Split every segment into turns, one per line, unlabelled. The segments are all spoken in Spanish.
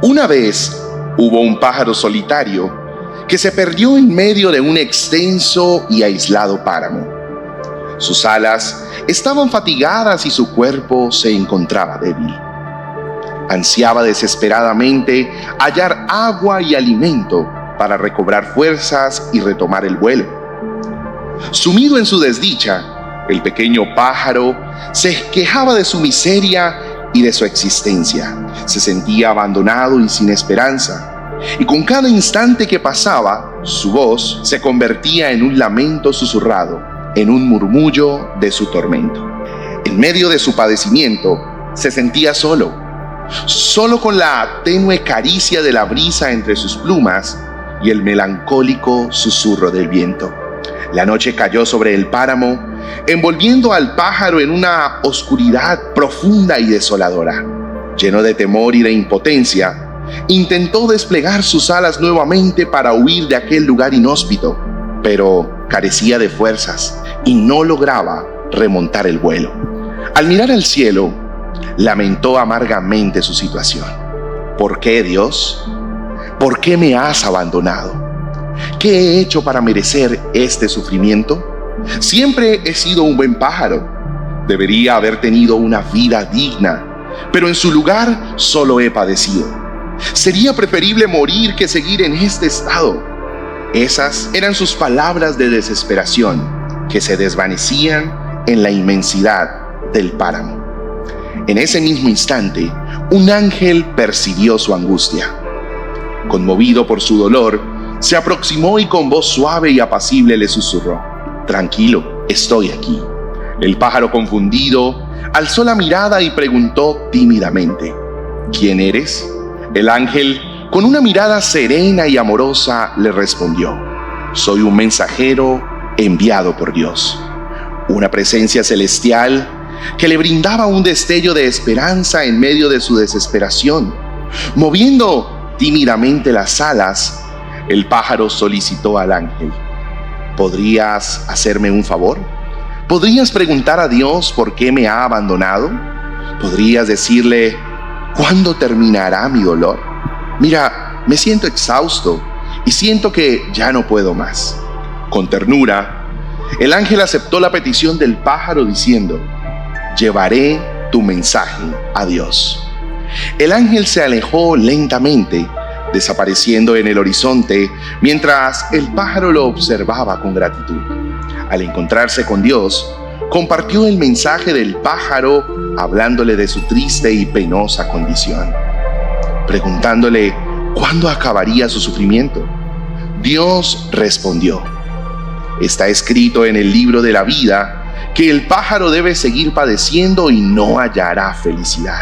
Una vez hubo un pájaro solitario que se perdió en medio de un extenso y aislado páramo. Sus alas estaban fatigadas y su cuerpo se encontraba débil. Ansiaba desesperadamente hallar agua y alimento para recobrar fuerzas y retomar el vuelo. Sumido en su desdicha, el pequeño pájaro se quejaba de su miseria y de su existencia. Se sentía abandonado y sin esperanza. Y con cada instante que pasaba, su voz se convertía en un lamento susurrado, en un murmullo de su tormento. En medio de su padecimiento, se sentía solo con la tenue caricia de la brisa entre sus plumas y el melancólico susurro del viento. La noche cayó sobre el páramo, envolviendo al pájaro en una oscuridad profunda y desoladora. Lleno de temor y de impotencia, intentó desplegar sus alas nuevamente para huir de aquel lugar inhóspito, pero carecía de fuerzas y no lograba remontar el vuelo. Al mirar al cielo, lamentó amargamente su situación. ¿Por qué, Dios? ¿Por qué me has abandonado? ¿Qué he hecho para merecer este sufrimiento? Siempre he sido un buen pájaro. Debería haber tenido una vida digna, pero en su lugar solo he padecido. Sería preferible morir que seguir en este estado. Esas eran sus palabras de desesperación que se desvanecían en la inmensidad del páramo. En ese mismo instante, un ángel percibió su angustia. Conmovido por su dolor, se aproximó y con voz suave y apacible le susurró: «Tranquilo, estoy aquí». El pájaro, confundido, alzó la mirada y preguntó tímidamente: «¿Quién eres?». El ángel, con una mirada serena y amorosa, le respondió: «Soy un mensajero enviado por Dios, una presencia celestial que le brindaba un destello de esperanza en medio de su desesperación». Moviendo tímidamente las alas, el pájaro solicitó al ángel: «¿Podrías hacerme un favor? ¿Podrías preguntar a Dios por qué me ha abandonado? ¿Podrías decirle cuándo terminará mi dolor? Mira, me siento exhausto y siento que ya no puedo más». Con ternura, el ángel aceptó la petición del pájaro diciendo: «Llevaré tu mensaje a Dios». El ángel se alejó lentamente, desapareciendo en el horizonte mientras el pájaro lo observaba con gratitud. Al encontrarse con Dios, compartió el mensaje del pájaro hablándole de su triste y penosa condición, preguntándole cuándo acabaría su sufrimiento. Dios respondió: «Está escrito en el libro de la vida que el pájaro debe seguir padeciendo y no hallará felicidad».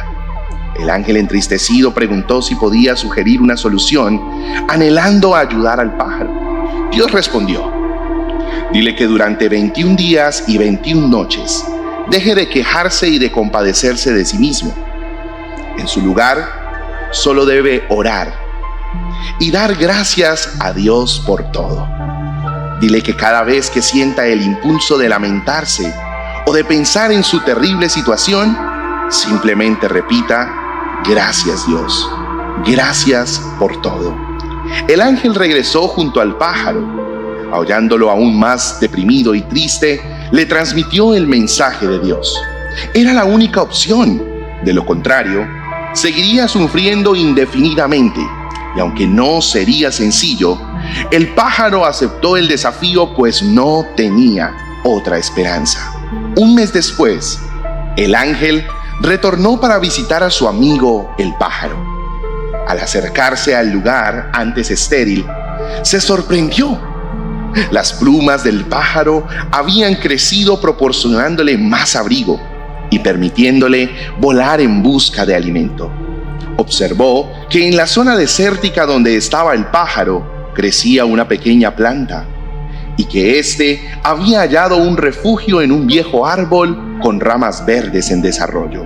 El ángel, entristecido, preguntó si podía sugerir una solución, anhelando ayudar al pájaro. Dios respondió: «Dile que durante 21 días y 21 noches deje de quejarse y de compadecerse de sí mismo. En su lugar, solo debe orar y dar gracias a Dios por todo. Dile que cada vez que sienta el impulso de lamentarse o de pensar en su terrible situación, simplemente repita: gracias, Dios, gracias por todo». El ángel regresó junto al pájaro. Aullándolo aún más deprimido y triste, le transmitió el mensaje de Dios. Era la única opción. De lo contrario, seguiría sufriendo indefinidamente. Y aunque no sería sencillo, el pájaro aceptó el desafío, pues no tenía otra esperanza. Un mes después, el ángel retornó para visitar a su amigo el pájaro. Al acercarse al lugar antes estéril, se sorprendió. Las plumas del pájaro habían crecido, proporcionándole más abrigo y permitiéndole volar en busca de alimento. Observó que en la zona desértica donde estaba el pájaro crecía una pequeña planta y que éste había hallado un refugio en un viejo árbol con ramas verdes en desarrollo.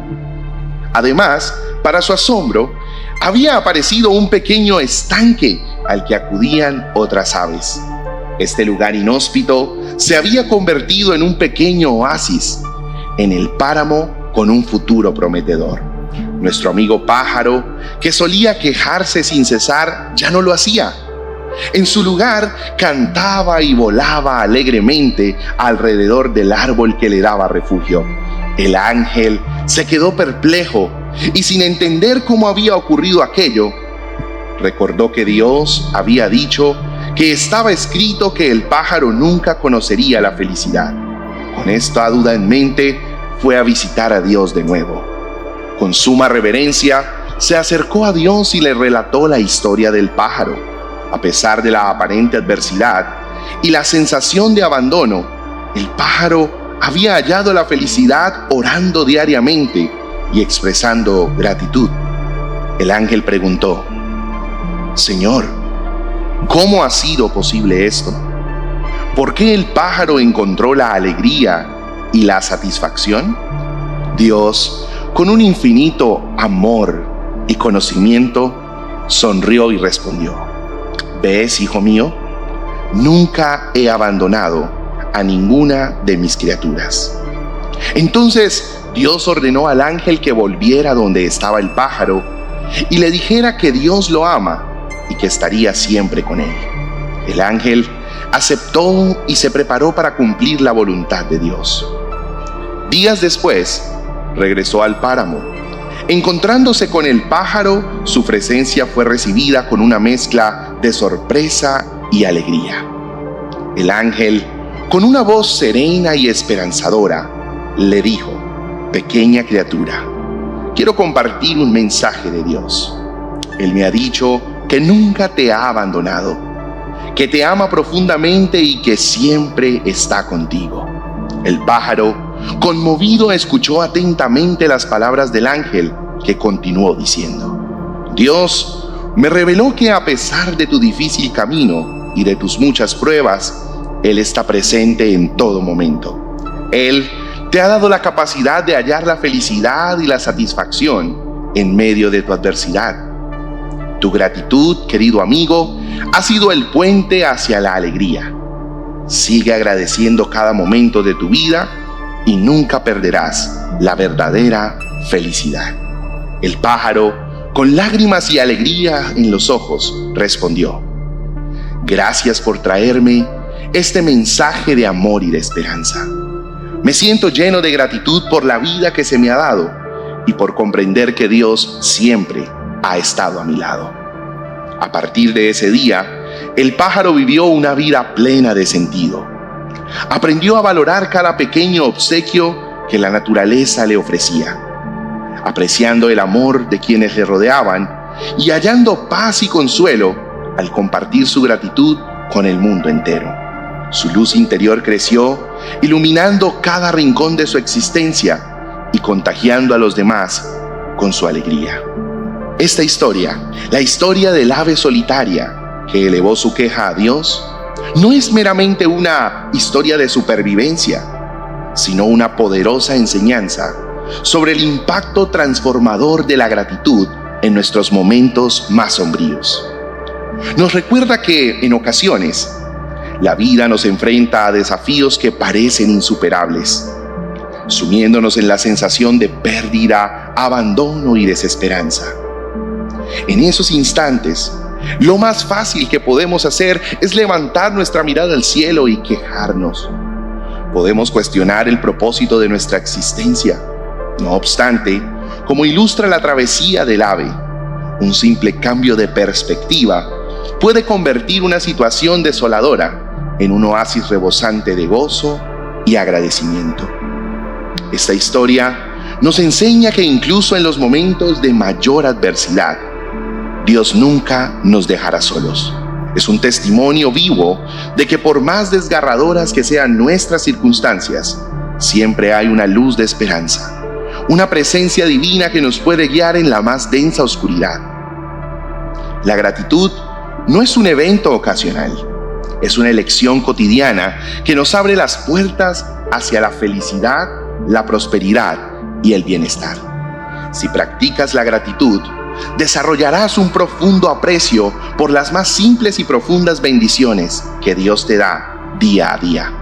Además, para su asombro, había aparecido un pequeño estanque al que acudían otras aves. Este lugar inhóspito se había convertido en un pequeño oasis en el páramo con un futuro prometedor. Nuestro amigo pájaro, que solía quejarse sin cesar, ya no lo hacía. En su lugar, cantaba y volaba alegremente alrededor del árbol que le daba refugio. El ángel se quedó perplejo y, sin entender cómo había ocurrido aquello, recordó que Dios había dicho que estaba escrito que el pájaro nunca conocería la felicidad. Con esta duda en mente, fue a visitar a Dios de nuevo. Con suma reverencia, se acercó a Dios y le relató la historia del pájaro. A pesar de la aparente adversidad y la sensación de abandono, el pájaro había hallado la felicidad orando diariamente y expresando gratitud. El ángel preguntó: Señor, ¿cómo ha sido posible esto? ¿Por qué el pájaro encontró la alegría y la satisfacción? Dios, con un infinito amor y conocimiento, sonrió y respondió: ¿Ves, hijo mío? Nunca he abandonado a ninguna de mis criaturas. Entonces Dios ordenó al ángel que volviera donde estaba el pájaro y le dijera que Dios lo ama y que estaría siempre con él. El ángel aceptó y se preparó para cumplir la voluntad de Dios. Días después, regresó al páramo. Encontrándose con el pájaro, su presencia fue recibida con una mezcla de sorpresa y alegría. El ángel, con una voz serena y esperanzadora, le dijo: Pequeña criatura, quiero compartir un mensaje de Dios. Él me ha dicho que nunca te ha abandonado, que te ama profundamente y que siempre está contigo. El pájaro, conmovido, escuchó atentamente las palabras del ángel, que continuó diciendo: Dios me reveló que a pesar de tu difícil camino y de tus muchas pruebas, Él está presente en todo momento. Él te ha dado la capacidad de hallar la felicidad y la satisfacción en medio de tu adversidad. Tu gratitud, querido amigo, ha sido el puente hacia la alegría. Sigue agradeciendo cada momento de tu vida y nunca perderás la verdadera felicidad. El pájaro, con lágrimas y alegría en los ojos, respondió: Gracias por traerme este mensaje de amor y de esperanza. Me siento lleno de gratitud por la vida que se me ha dado y por comprender que Dios siempre ha estado a mi lado. A partir de ese día, el pájaro vivió una vida plena de sentido. Aprendió a valorar cada pequeño obsequio que la naturaleza le ofrecía, apreciando el amor de quienes le rodeaban y hallando paz y consuelo al compartir su gratitud con el mundo entero. Su luz interior creció, iluminando cada rincón de su existencia y contagiando a los demás con su alegría. Esta historia, la historia del ave solitaria que elevó su queja a Dios, no es meramente una historia de supervivencia, sino una poderosa enseñanza sobre el impacto transformador de la gratitud en nuestros momentos más sombríos. Nos recuerda que, en ocasiones, la vida nos enfrenta a desafíos que parecen insuperables, sumiéndonos en la sensación de pérdida, abandono y desesperanza. En esos instantes, lo más fácil que podemos hacer es levantar nuestra mirada al cielo y quejarnos. Podemos cuestionar el propósito de nuestra existencia. No obstante, como ilustra la travesía del ave, un simple cambio de perspectiva puede convertir una situación desoladora en un oasis rebosante de gozo y agradecimiento. Esta historia nos enseña que incluso en los momentos de mayor adversidad, Dios nunca nos dejará solos. Es un testimonio vivo de que por más desgarradoras que sean nuestras circunstancias, siempre hay una luz de esperanza, una presencia divina que nos puede guiar en la más densa oscuridad. La gratitud no es un evento ocasional, es una elección cotidiana que nos abre las puertas hacia la felicidad, la prosperidad y el bienestar. Si practicas la gratitud, desarrollarás un profundo aprecio por las más simples y profundas bendiciones que Dios te da día a día.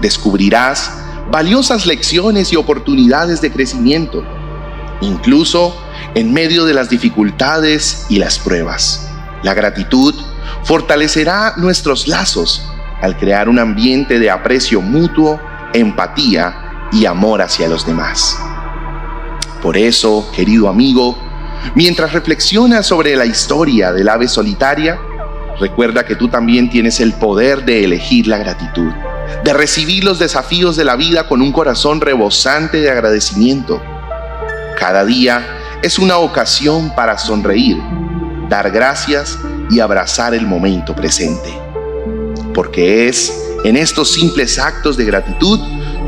Descubrirás valiosas lecciones y oportunidades de crecimiento. Incluso en medio de las dificultades y las pruebas. La gratitud fortalecerá nuestros lazos al crear un ambiente de aprecio mutuo, empatía y amor hacia los demás. Por eso, querido amigo, mientras reflexionas sobre la historia del ave solitaria, recuerda que tú también tienes el poder de elegir la gratitud, de recibir los desafíos de la vida con un corazón rebosante de agradecimiento. Cada día es una ocasión para sonreír, dar gracias y abrazar el momento presente. Porque es en estos simples actos de gratitud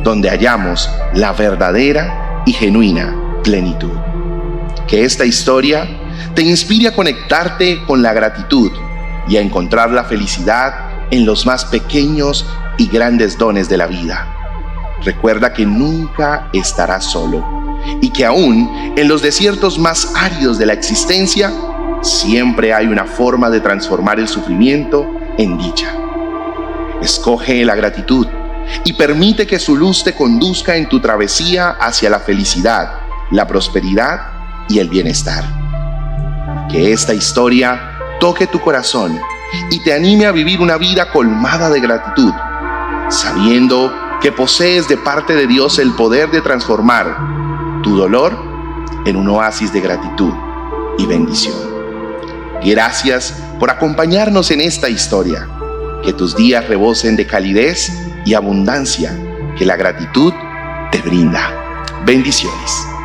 donde hallamos la verdadera y genuina plenitud. Que esta historia te inspire a conectarte con la gratitud y a encontrar la felicidad en los más pequeños y grandes dones de la vida. Recuerda que nunca estarás solo y que aún en los desiertos más áridos de la existencia, siempre hay una forma de transformar el sufrimiento en dicha. Escoge la gratitud y permite que su luz te conduzca en tu travesía hacia la felicidad, la prosperidad y el bienestar. Que esta historia toque tu corazón y te anime a vivir una vida colmada de gratitud, sabiendo que posees de parte de Dios el poder de transformar tu dolor en un oasis de gratitud y bendición. Gracias por acompañarnos en esta historia. Que tus días rebosen de calidez y abundancia que la gratitud te brinda. Bendiciones.